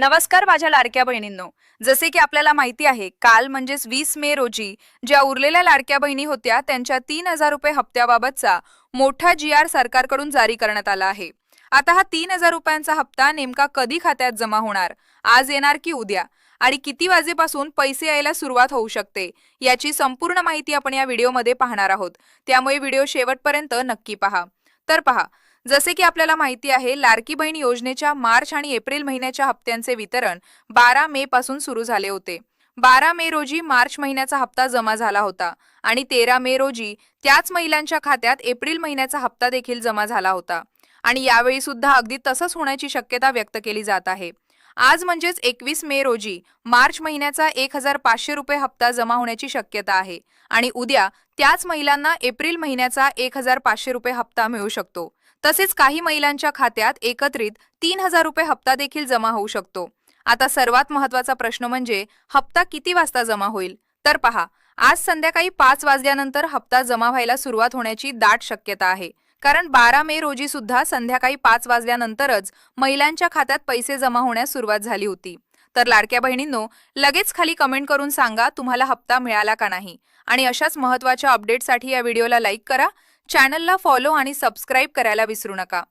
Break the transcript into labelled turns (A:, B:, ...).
A: नमस्कार माझ्या लाडक्या बहिणींनो. जसे की आपल्याला माहिती आहे, काल म्हणजेच 20 मे रोजी ज्या उरलेल्या लाडक्या बहिणी होत्या त्यांच्या 3,000 रुपये हप्त्याबाबतचा मोठा जी.आर. सरकारकडून जारी करण्यात आला आहे. आता हा 3,000 रुपयांचा हप्ता नेमका कधी खात्यात जमा होणार, आज येणार की उद्या, आणि किती वाजेपासून पैसे यायला सुरुवात होऊ शकते, याची संपूर्ण माहिती आपण या व्हिडिओमध्ये पाहणार आहोत. त्यामुळे व्हिडिओ शेवटपर्यंत नक्की पहा. तर पहा, जसे की आपल्याला माहिती आहे, लाडकी बहीण योजनेच्या मार्च आणि एप्रिल महिन्याच्या हप्त्यांचे वितरण 12 मे पासून सुरू झाले होते. 12 मे रोजी मार्च महिन्याचा हप्ता जमा झाला होता आणि 13 मे रोजी त्याच महिलांच्या खात्यात एप्रिल महिन्याचा हप्ता देखील जमा झाला होता. आणि यावेळी सुद्धा अगदी तसंच होण्याची शक्यता व्यक्त केली जात आहे. आज म्हणजेच 21 मे रोजी मार्च महिन्याचा 1,500 रुपये हप्ता जमा होण्याची शक्यता आहे आणि उद्या त्याच महिलांना एप्रिल महिन्याचा 1,500 रुपये हप्ता मिळू शकतो. तसेच काही महिलांच्या खात्यात एकत्रित 3,000 रुपये हप्ता देखील जमा होऊ शकतो. आता सर्वात महत्त्वाचा प्रश्न म्हणजे हप्ता किती वाजता जमा होईल? तर पहा, आज संध्याकाळी 5 वाजल्यानंतर हप्ता जमा व्हायला सुरुवात होण्याची दाट शक्यता आहे. कारण 12 मे रोजी सुद्धा संध्याकाळी 5 वाजल्यानंतरच महिलांच्या खात्यात पैसे जमा होण्यास सुरुवात झाली होती. तर लाडक्या बहिणींनो, लगेच खाली कमेंट करून सांगा तुम्हाला हप्ता मिळाला का नाही. आणि अशाच महत्त्वाच्या अपडेटसाठी या व्हिडिओला लाईक करा, चॅनलला फॉलो आणि सबस्क्राईब करायला विसरू नका.